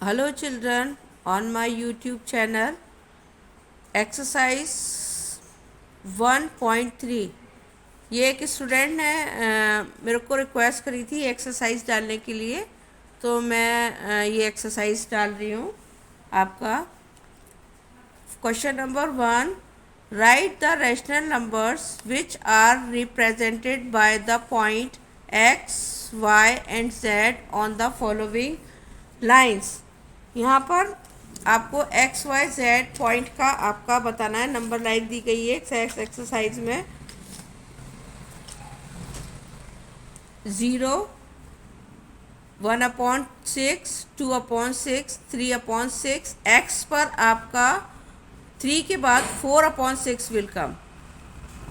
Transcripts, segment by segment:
Hello children, on my YouTube channel exercise 1.3 ये एक student ने मेरे को रिक्वेस्ट करी थी एक्सरसाइज डालने के लिए, तो मैं ये एक्सरसाइज डाल रही हूँ आपका। Question number 1, write the rational numbers which are represented by the point x, y and z on the following lines. यहाँ पर आपको एक्स वाई जेड पॉइंट का आपका बताना है। नंबर लाइन दी गई है एक्सरसाइज में 0, 1/6, 2/6, 3/6। एक्स पर आपका 3 के बाद 4/6 विल कम,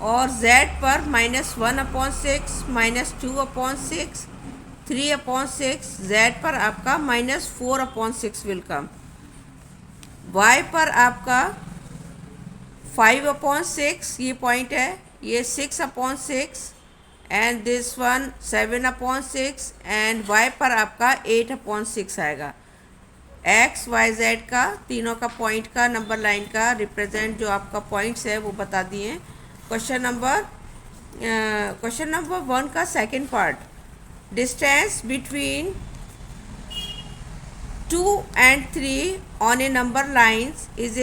और जेड पर -1/6, -2/6, 3/6। जेड पर आपका -4/6 विल कम। वाई पर आपका 5/6 ये पॉइंट है, ये 6/6 and this one 7/6 and y पर आपका 8/6 आएगा। एक्स वाई जेड का तीनों का पॉइंट का नंबर लाइन का रिप्रेजेंट जो आपका पॉइंट्स है वो बता दिए। क्वेश्चन नंबर 1 का second part, distance between 2 and 3 on a number lines is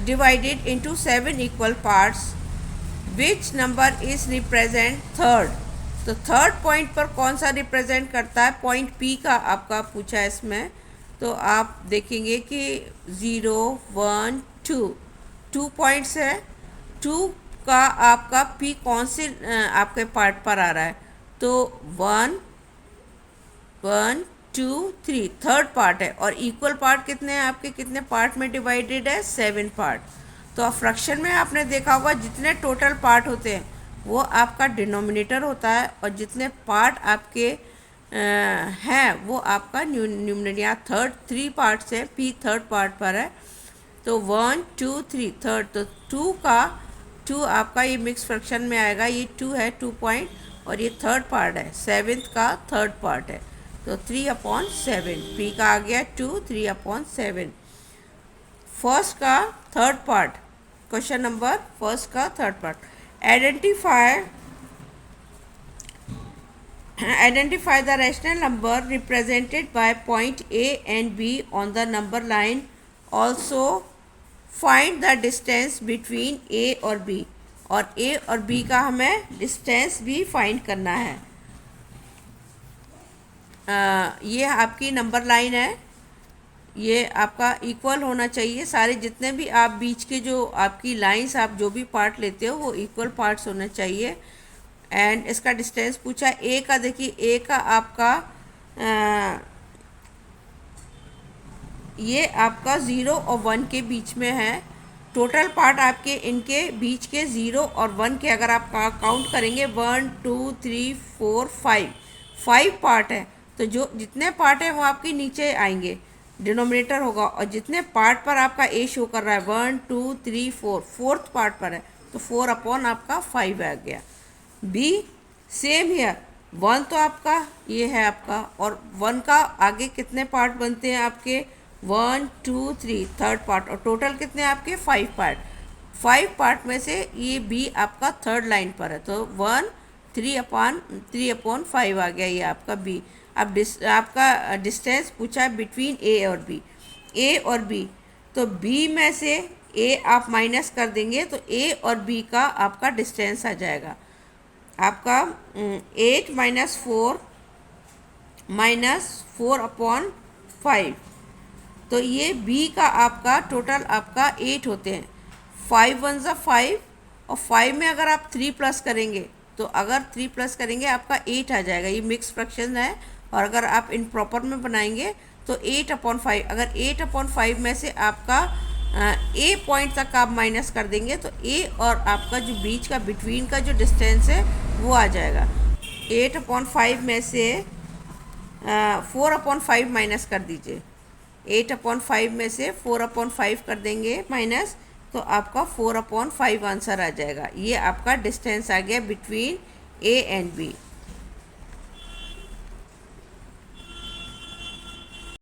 divided into 7 equal parts. Which number is represent third? तो थर्ड पॉइंट पर कौन सा रिप्रेजेंट करता है? पॉइंट पी का आपका पूछा है इसमें। तो आप देखेंगे कि 0, 1, 2 पॉइंट्स है। 2 का आपका पी कौन से आपके पार्ट पर आ रहा है? तो 1, 1, 2, 3 थर्ड पार्ट है। और इक्वल पार्ट कितने हैं आपके? कितने पार्ट में डिवाइडेड है? 7 पार्ट। तो फ्रैक्शन में आपने देखा होगा जितने टोटल पार्ट होते हैं वो आपका डिनोमिनेटर होता है, और जितने पार्ट आपके हैं वो आपका न्यूमरेटर। यहाँ 3 पार्ट्स है, पी थर्ड पार्ट पर है। तो 1, 2, 3 थर्ड। तो 2 आपका ये मिक्स फ्रैक्शन में आएगा। ये 2 है 2 पॉइंट, और ये थर्ड पार्ट है 7th का थर्ड पार्ट है। तो 3/7 पी का आ गया 2, 3/7। फर्स्ट का third part, question number first का third part, identify the rational number represented by point A and B on the number line. Also find the distance between A और B. और ए और B का हमें distance भी find करना है। ये आपकी नंबर लाइन है, ये आपका इक्वल होना चाहिए। सारे जितने भी आप बीच के जो आपकी लाइंस आप जो भी पार्ट लेते हो वो इक्वल पार्ट्स होने चाहिए। एंड इसका डिस्टेंस पूछा ए का। देखिए ए का आपका ये आपका 0 और 1 के बीच में है। टोटल पार्ट आपके इनके बीच के 0 और 1 के अगर आप काउंट करेंगे 1, 2, 3, 4, 5 पार्ट है। तो जो जितने पार्ट है वो आपके नीचे आएंगे, डिनोमिनेटर होगा। और जितने पार्ट पर आपका ए शो कर रहा है 1, 2, 3, 4 फोर्थ पार्ट पर है, तो 4 आपका 5 आ गया। बी सेम हियर, 1 तो आपका ये है आपका, और 1 का आगे कितने पार्ट बनते हैं आपके? 1, 2, 3 थर्ड पार्ट, और टोटल कितने आपके? 5 पार्ट। 5 पार्ट में से ये बी आपका थर्ड लाइन पर है। तो 1, 3/5 आ गया ये आपका बी। अब आपका डिस्टेंस पूछा है बिटवीन ए और बी। ए और बी, तो बी में से ए आप माइनस कर देंगे तो ए और बी का आपका डिस्टेंस आ जाएगा आपका 8 - 4/5। तो ये बी का आपका टोटल आपका 8 होते हैं। 5 1 ज़ा 5, और 5 में अगर आप 3 प्लस करेंगे तो अगर 3 प्लस करेंगे आपका 8 आ जाएगा। ये मिक्स फ्रैक्शन है, और अगर आप इन प्रॉपर में बनाएंगे तो 8/5। अगर 8/5 में से आपका ए पॉइंट तक आप माइनस कर देंगे तो ए और आपका जो बीच का बिटवीन का जो डिस्टेंस है वो आ जाएगा। 8/5 में से 4/5 माइनस कर दीजिए। 8/5 में से 4/5 कर देंगे माइनस, तो आपका 4/5 आंसर आ जाएगा। ये आपका डिस्टेंस आ गया बिटवीन ए एंड बी।